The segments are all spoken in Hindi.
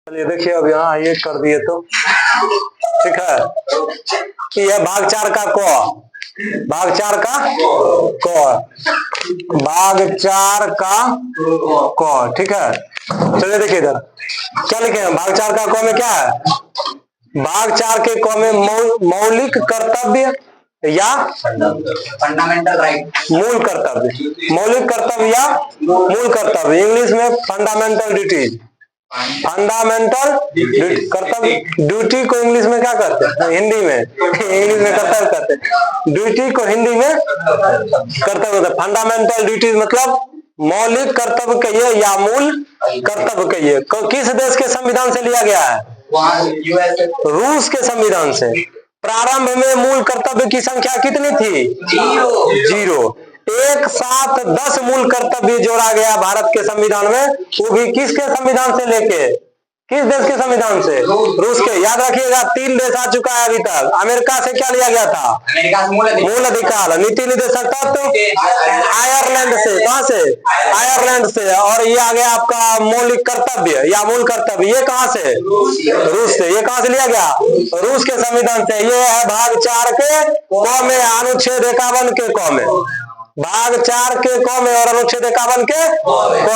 चलिए देखिए अब यहाँ ये कर दिए तो ठीक है कि यह भाग 4 का भाग 4 का भाग 4 का ठीक है। चलिए देखिए इधर क्या लिखे हैं, भाग 4 का में क्या है, भाग 4 के में मौलिक कर्तव्य या फंडामेंटल राइट, मूल कर्तव्य, मौलिक कर्तव्य या मूल कर्तव्य, इंग्लिश में फंडामेंटल ड्यूटीज, फंडामेंटल कर्तव्य। ड्यूटी को इंग्लिश में क्या कहते हैं, हिंदी में इंग्लिश में कर्तव्य कहते हैं, ड्यूटी को हिंदी में कर्तव्य कहते हैं। फंडामेंटल ड्यूटीज मतलब मौलिक कर्तव्य कहिए या मूल कर्तव्य कहिए। किस देश के संविधान से लिया गया है, रूस के संविधान से। प्रारंभ में मूल कर्तव्य की संख्या कितनी थी, 0। एक साथ 10 मूल कर्तव्य जोड़ा गया भारत के संविधान में, वो भी किसके संविधान से लेके, किस देश के संविधान से, रूस के। याद रखिएगा 3 देश आ चुका है अभी तक। अमेरिका से क्या लिया गया था, मूल अधिकार। नीति निदेशक तत्व आयरलैंड से, कहां से, आयरलैंड से। और ये आ गया आपका मौलिक कर्तव्य या मूल कर्तव्य, ये कहां से, रूस से। ये कहां से लिया गया, रूस के संविधान से। ये है भाग 4 के में, अनुच्छेद 51 के में, भाग 4 के में और अनुच्छेद 51 के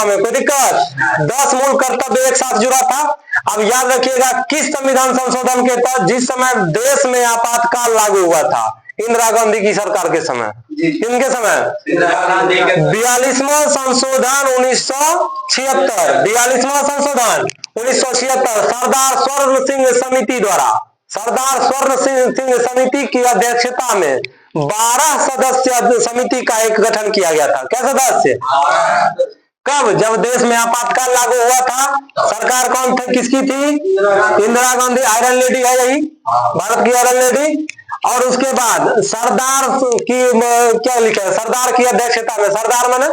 में। कोई दिक्कत, 10 मूल कर्तव्य एक साथ जुड़ा था। अब याद रखिएगा किस संविधान संशोधन के तहत, जिस समय देश में आपातकाल लागू हुआ था, इंदिरा गांधी की सरकार के समय, किनके समय, 42वां संशोधन 1976, 42वां संशोधन 1976 सरदार स्वर्ण सिंह समिति द्वारा, सरदार स्वर्ण सिंह समिति की अध्यक्षता में 12 सदस्य समिति का एक गठन किया गया था। क्या सदस्य, कब, जब देश में आपातकाल लागू हुआ था। सरकार कौन थे, किसकी थी, इंदिरा गांधी, आयरन लेडी है यही, भारत की आयरन लेडी। और उसके बाद सरदार की क्या लिखा है, सरदार की अध्यक्षता में, सरदार माने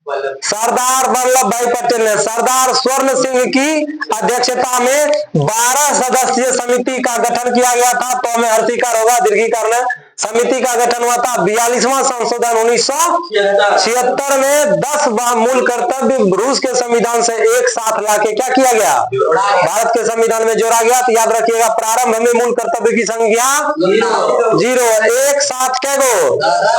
सरदार वल्लभ भाई पटेल ने सरदार स्वर्ण सिंह की अध्यक्षता में 12 सदस्यीय समिति का गठन किया गया था। तो हमें हर्षिकार होगा, दीर्घिकार में, समिति का गठन हुआ था। 42वां संशोधन 1976 में 10 मूल कर्तव्य रूस के संविधान से एक साथ लाके क्या किया गया, भारत के संविधान में जोड़ा गया। तो याद रखिएगा प्रारंभ में मूल कर्तव्य की संख्या 0, एक साथ क्या गो,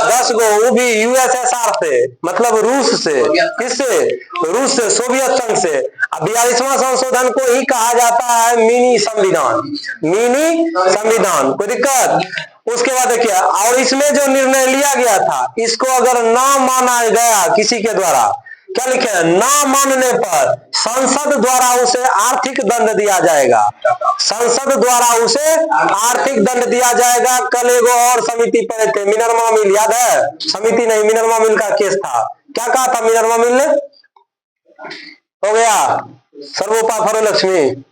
10 गो, वो भी यूएसएसआर से, मतलब रूस से। किससे, रूस से, सोवियत संघ से। 42वां संशोधन को ही कहा जाता है मिनी संविधान, मिनी संविधान। कोई दिक्कत। उसके बाद देखिए, और इसमें जो निर्णय लिया गया था, इसको अगर ना माना गया किसी के द्वारा, क्या लिखे हैं, ना मानने पर संसद द्वारा उसे आर्थिक दंड दिया जाएगा, संसद द्वारा उसे आर्थिक दंड दिया जाएगा। कल एगो और समिति पढ़े थे, मिनर्वा मिल, याद है, समिति नहीं, मिनर्वा मिल का केस था। क्या कहा था मिनर्वा मिल ने, हो गया सर्वोपा फरोलक्ष्मी।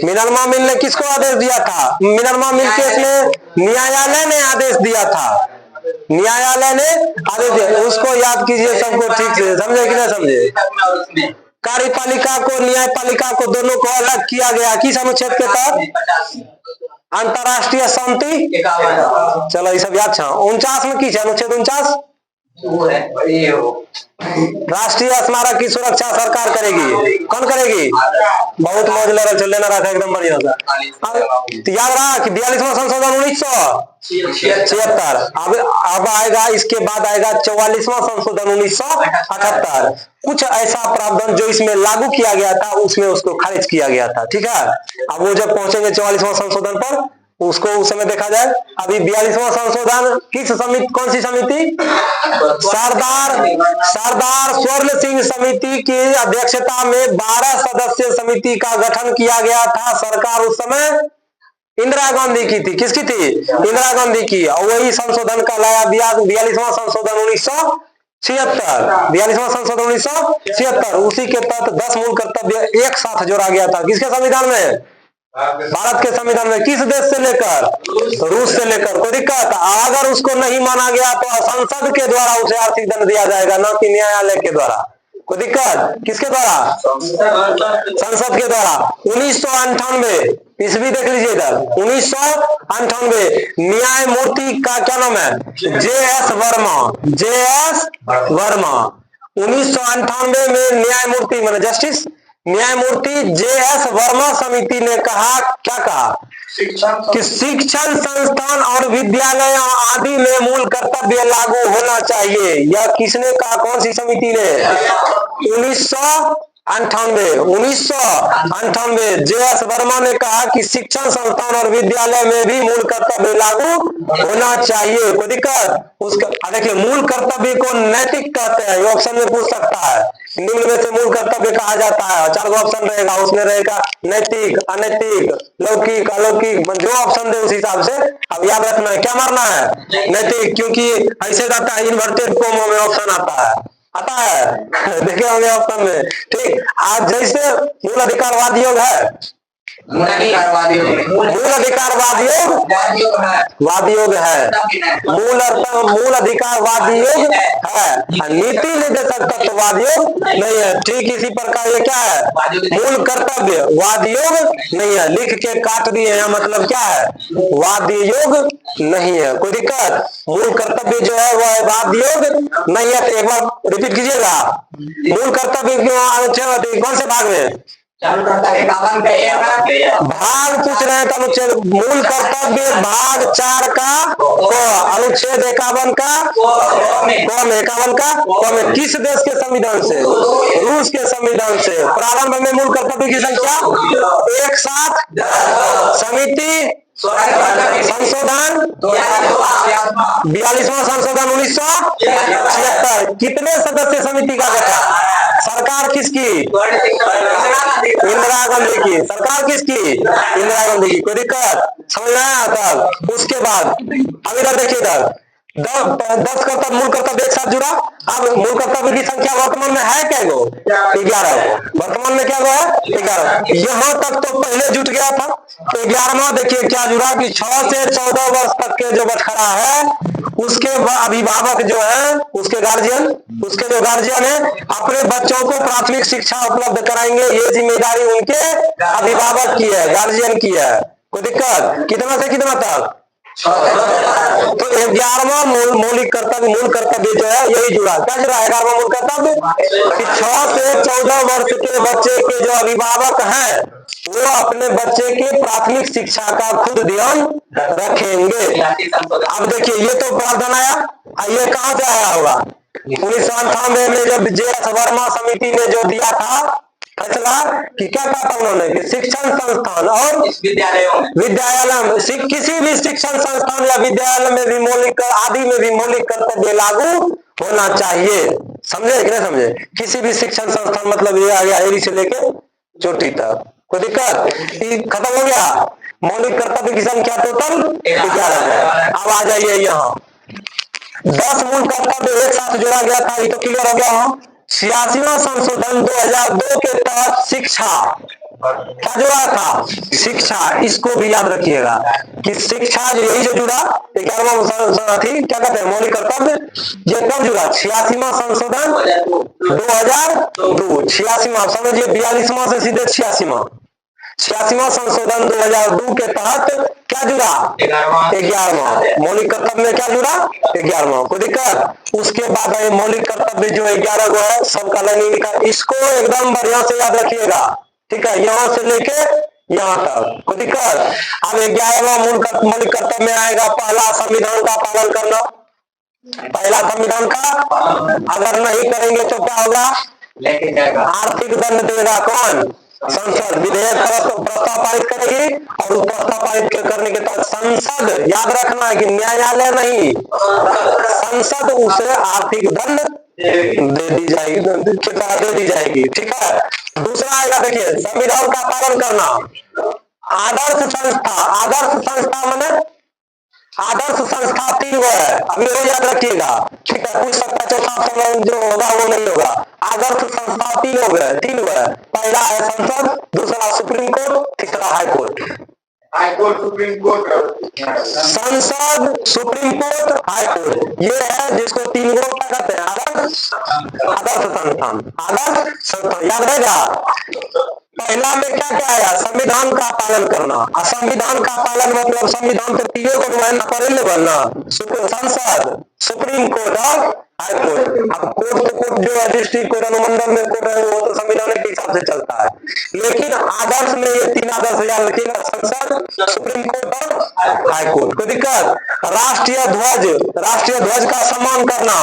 मिनर्वा मिल ने किसको आदेश दिया था, मिनर्वा मिल केस में न्यायालय ने आदेश दिया था, न्यायालय ने आदेश दिया। उसको याद कीजिए सबको ठीक से, समझे कि नहीं समझे। कार्यपालिका को, न्यायपालिका को, दोनों को अलग किया गया किस अनुच्छेद के तहत, अंतरराष्ट्रीय शांति, चलो ये सब याद छा। 49 में की अनुच्छेद 49, राष्ट्रीय स्मारक की सुरक्षा सरकार करेगी। कौन करेगी, बहुत मौज लेना रखा एकदम बढ़िया सा। तो याद रहा कि 42वां संशोधन 1976। अब आएगा, इसके बाद आएगा 44वां संशोधन 1978। कुछ ऐसा प्रावधान जो इसमें लागू किया गया था, उसमें उसको खारिज किया गया था। ठीक है, अब वो जब पहुंचेंगे 44वां संशोधन पर, उसको उस समय देखा जाए। अभी 42वां संशोधन किस समिति, कौन सी समिति, सरदार स्वर्ण सिंह समिति की अध्यक्षता में 12 सदस्य समिति का गठन किया गया था। सरकार उस समय इंदिरा गांधी की थी, किसकी थी, इंदिरा गांधी की। और वही संशोधन का लाया 42वां संशोधन 1976, 42वां संशोधन 1976। उसी के तहत 10 मूल कर्तव्य एक साथ जोड़ा गया था, किसके संविधान में, भारत के संविधान में। किस देश से लेकर, रूस से लेकर। कोई दिक्कत, अगर उसको नहीं माना गया तो संसद के द्वारा उसे आर्थिक दंड दिया जाएगा, न कि न्यायालय के द्वारा। कोई दिक्कत, किसके द्वारा, संसद के द्वारा। 1998 ईस्वी देख लीजिए इधर, 1998 न्यायमूर्ति का क्या नाम है, JS वर्मा, JS वर्मा। 1998 में न्यायमूर्ति माने जस्टिस न्यायमूर्ति जे.एस. वर्मा समिति ने कहा, क्या कहा कि शिक्षण संस्थान और विद्यालय आदि में मूल कर्तव्य लागू होना चाहिए। यह किसने कहा, कौन सी समिति ने? 1998 जे.एस. वर्मा ने कहा कि शिक्षण संस्थान और विद्यालय में भी मूल कर्तव्य लागू होना चाहिए। कोई दिक्कत? उसका देखिए, मूल कर्तव्य को नैतिक कहते हैं। ये ऑप्शन में पूछ सकता है, निम्न में से मूल कर्तव्य कहा जाता है। 4 ऑप्शन रहेगा, उसमें रहेगा नैतिक, अनैतिक, लौकिक, अलौकिक। जो ऑप्शन दे उस हिसाब से अब याद रखना है। क्या मारना है? नैतिक, क्योंकि ऐसे रहता है इन्वर्टेड कॉमा में ऑप्शन आता है देखे होंगे ऑप्शन में। ठीक, आज जैसे मूल अधिकारवाद योग है, मूल अधिकारवाद योग वाद योग है, मूल अधिकारवाद योग है, नीति निर्देशक तत्ववाद योग नहीं है। ठीक इसी प्रकार ये क्या है? मूल कर्तव्य वाद योग नहीं है। लिख के काट दिए हैं, मतलब क्या है? वाद योग नहीं है। कोई दिक्कत? मूल कर्तव्य जो है वह वाद योग नहीं है। तो एक बार रिपीट कीजिएगा, मूल कर्तव्य कौन से भाग में? भाग पूछ रहे हैं तो अनुच्छेद मूल कर्तव्य भाग 4 का अनुच्छेद 51 का में किस देश के संविधान से? रूस के संविधान से। प्रारंभ में मूल कर्तव्य की संख्या 1 7, समिति संशोधन 42वां संशोधन 1976। कितने सदस्य समिति का गठन? सरकार किसकी? इंदिरा गांधी की। सरकार किसकी? इंदिरा गांधी की। कोई दिक्कत? समझ में आया? तब उसके बाद अब इधर देखिए, इधर 10 कर्तव्य मूल कर्तव्य एक साथ जुड़ा। अब मूल कर्तव्य की संख्या वर्तमान में है क्या? 11। वर्तमान में क्या है? 11। यहाँ तक तो पहले जुट गया था। तो 11वां देखिए क्या जुड़ा कि 6 से 14 वर्ष तक के जो बचखड़ा है उसके अभिभावक जो है, उसके जो गार्जियन है अपने बच्चों को प्राथमिक शिक्षा उपलब्ध कराएंगे। ये जिम्मेदारी उनके अभिभावक की है, गार्जियन की है। कोई दिक्कत? कितना से कितना तक? तो 11वां मौलिक कर्तव्य मूल कर्तव्य जो है यही जुड़ा। क्या जुड़ा? 11वां मूल कर्तव्य कि 6 से 14 वर्ष के बच्चे के जो अभिभावक हैं वो अपने बच्चे के प्राथमिक शिक्षा का खुद ध्यान रखेंगे। अब देखिए, ये तो प्रावधान आया, ये कहां से आया होगा? 1998 में जब जे.एस. वर्मा समिति ने जो दिया था फैसला कि क्या कहा था उन्होंने कि शिक्षण संस्थान और विद्यालय में किसी भी शिक्षण संस्थान या विद्यालय में भी मौलिक आदि में भी मौलिक कर्तव्य लागू होना चाहिए। समझे कि नहीं समझे? किसी भी शिक्षण संस्थान मतलब ये आ गया एड़ी से लेके चोटी तक। कोई दिक्कत? खत्म हो गया। मौलिक कर्तव्य की संख्या टोटल 11 है। अब आ जाइए यहाँ 10 मूल कर्तव्य एक साथ जोड़ा गया था। ये तो क्लियर हो गया। 86वां संशोधन 2002 के तहत शिक्षा क्या जुड़ा था? शिक्षा। इसको भी याद रखिएगा कि शिक्षा जो यही जो जुड़ा 11वां थी, क्या कहते हैं? मौलिक कर्तव्य। ये कब जुड़ा? 86वां संशोधन 2002। 86वां समझिए, 42वां से सीधे 86वां संशोधन 2002 के तहत क्या जुड़ा? 11वां मौलिक कर्तव्य में क्या जुड़ा? 11वां। कोई दिक्कत? उसके बाद मौलिक कर्तव्य जो 11 को है सबका लाइन लिखा, इसको एकदम बढ़िया से याद रखिएगा। ठीक है, यहाँ से लेके यहाँ तक। कोई दिक्कत? अब 11वां मौलिक कर्तव्य में आएगा पहला, संविधान का पालन करना। पहला संविधान का अगर नहीं करेंगे तो क्या होगा? आर्थिक दंड देगा कौन? संसद। विधेयक प्रस्ताव पारित करेगी और उस प्रस्ताव पारित करने के बाद संसद, याद रखना है कि न्यायालय नहीं, संसद उसे आर्थिक दंड दे दी जाएगी। ठीक है। दूसरा आएगा, देखिए, संविधान का पालन करना। आदर्श संस्था माने आदर्श संस्था 3 गो है। अभी वो याद रखिएगा। ठीक है, पूछ सकता चौथा जो होगा वो नहीं होगा। आदर्श संस्था 3 गो है। पहला है संसद, दूसरा सुप्रीम कोर्ट, तीसरा हाई कोर्ट। सुप्रीम कोर्ट, संसद, सुप्रीम कोर्ट, हाई कोर्ट, ये है जिसको 3 गो क्या कहते हैं? आदर्श संस्थान। याद रहेगा। पहला में क्या क्या आया? संविधान का पालन करना। संविधान का पालन मतलब संविधान तो 3 को नुमाइंदा करे ले बनना, संसद, सुप्रीम कोर्ट और हाई कोर्ट। अब कोर्ट तो कोर्ट जो है डिस्ट्रिक्ट कोर्ट अनुमंडल में कोर्ट है वो तो संविधान के हिसाब से चलता है, लेकिन आदर्श में ये 3 आदर्श याद रखिएगा, संसद, सुप्रीम कोर्ट और हाई कोर्ट। कोई दिक्कत? राष्ट्रीय ध्वज का सम्मान करना,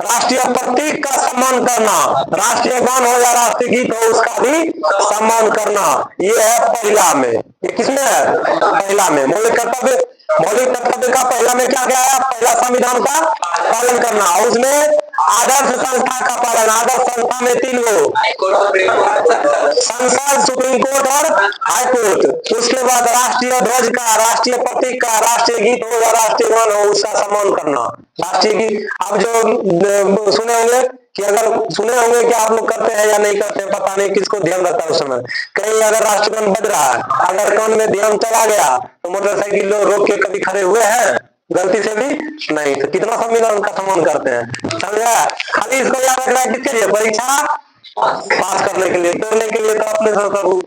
राष्ट्रीय प्रतीक का सम्मान करना, राष्ट्रीय गान हो या राष्ट्रीय गीत हो उसका भी सम्मान करना, ये है पहला में। ये किसमें है? पहला में। मौलिक कर्तव्य का पहला में क्या क्या है? पहला संविधान का पालन करना, और उसमें आदर्श संस्था का पालन। आदर्श संस्था में 3 गो, संसद, सुप्रीम कोर्ट और हाई कोर्ट। उसके बाद राष्ट्रीय ध्वज का, राष्ट्रीय प्रतीक का, राष्ट्रीय गीत हो या राष्ट्रीय गान हो उसका सम्मान करना। राष्ट्रीय गीत अब जो सुने होंगे कि आप लोग करते हैं या नहीं करते हैं, पता नहीं किसको ध्यान रहता है उस समय। कहीं अगर राष्ट्रगान बज रहा है, अगर कान में ध्यान चला गया तो मोटरसाइकिल रोक के कभी खड़े हुए हैं? गलती से भी नहीं। तो कितना संविधान का सम्मान करते हैं, समझा? खाली इसको याद रखना है किसके लिए? परीक्षा पास करने के लिए। तोड़ने के लिए तो अपने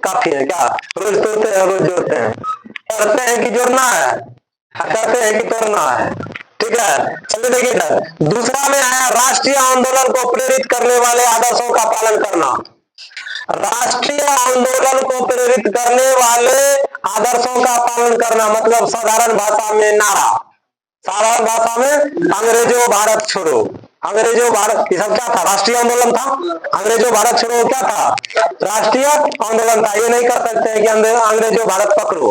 काफी है क्या? रोज तोड़ते हैं, रोज जोड़ते हैं। करते हैं कि जोड़ना है, करते हैं कि तोड़ना है। ठीक है, चलिए देखिए दूसरा में आया राष्ट्रीय आंदोलन को प्रेरित करने वाले आदर्शों का पालन करना। राष्ट्रीय आंदोलन को प्रेरित करने वाले आदर्शों का पालन करना मतलब साधारण भाषा में नारा, साधारण भाषा में अंग्रेजों भारत छोड़ो। अंग्रेजों भारत, ये सब क्या था? राष्ट्रीय आंदोलन था। अंग्रेजों भारत छोड़ो क्या था? राष्ट्रीय आंदोलन था। ये नहीं कर सकते हैं कि अंग्रेजों भारत पकड़ो,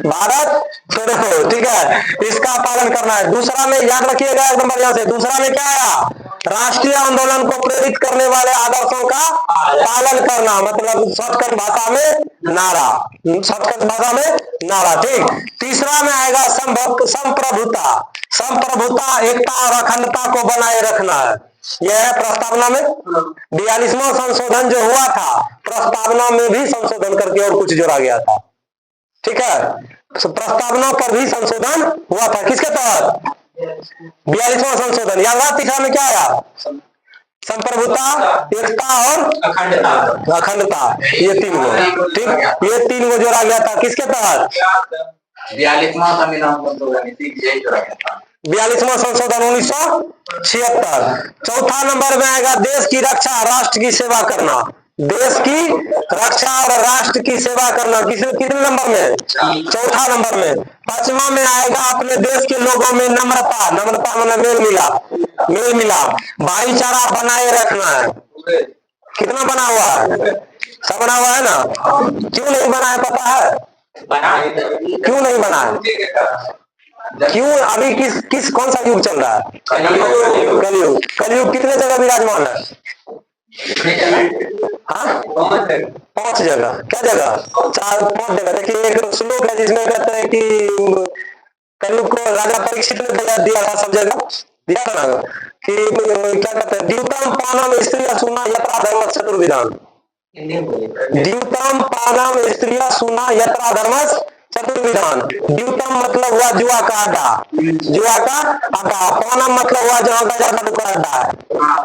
भारत छोड़ो। ठीक है, इसका पालन करना है। दूसरा में याद रखिएगा एकदम बढ़िया से, दूसरा में क्या आया? राष्ट्रीय आंदोलन को प्रेरित करने वाले आदर्शों का पालन करना मतलब शॉर्टकट भाषा में नारा, शॉर्टकट भाषा में नारा। ठीक, तीसरा में आएगा संप्रभुता। संप्रभुता, एकता और अखंडता को बनाए रखना है। यह है प्रस्तावना में 42वां संशोधन जो हुआ था, प्रस्तावना में भी संशोधन करके और कुछ जोड़ा गया था। ठीक है, प्रस्तावना पर भी संशोधन हुआ था। किसके तहत? 42वां संशोधन। याद रहा? तीसरा में क्या आया? संप्रभुता, एकता और अखंडता, ये 3 गो। ठीक, ये 3 गो जोड़ा गया था। किसके तहत? 42वां संविधान संशोधन, यही जोड़ा गया था। 42वां संशोधन 1976। चौथा नंबर में आएगा देश की रक्षा, राष्ट्र की सेवा करना। देश की रक्षा और राष्ट्र की सेवा करना कितने नंबर में? चौथा नंबर में। 5वां में आएगा अपने देश के लोगों में नम्रता। नम्रता मतलब मेल मिलाप, भाईचारा बनाए रखना है। कितना बना हुआ है? सब बना हुआ है ना? क्यों नहीं बना है पता है? क्यों नहीं बना है? क्यों? अभी किस कौन सा युग चल रहा है? कलयुग। कलयुग कितने जगह विराजमान है? हाँ, 5 जगह। क्या जगह? 4-5 जगह। देखिए एक श्लोक है जिसमें कहते हैं कि कलयुग को राजा परीक्षित ने दिया था, सब जगह दिया था ना, कि क्या कहते हैं? द्यूतम पानम स्त्रिया सुना यत्रा धर्म चतुर्विधान। द्यूतम पानम स्त्रिया सुना यत्रा धर्म चतुर्विधान। द्यूतम मतलब हुआ जुआ का अड्डा, जुआ का अड्डा। पानम मतलब हुआ जहाँ गजा का अड्डा है,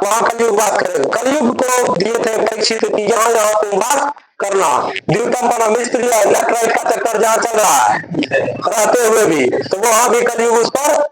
वहां कलयुग वास करेगा। कलयुग को दिए थे परीक्षित की यहाँ यहाँ तुम वास करना। द्यूतम पानम स्त्रिया, लेफ्ट राइट का चक्कर जहाँ चल रहा है रहते हुए भी, तो वहां भी कलयुग उस पर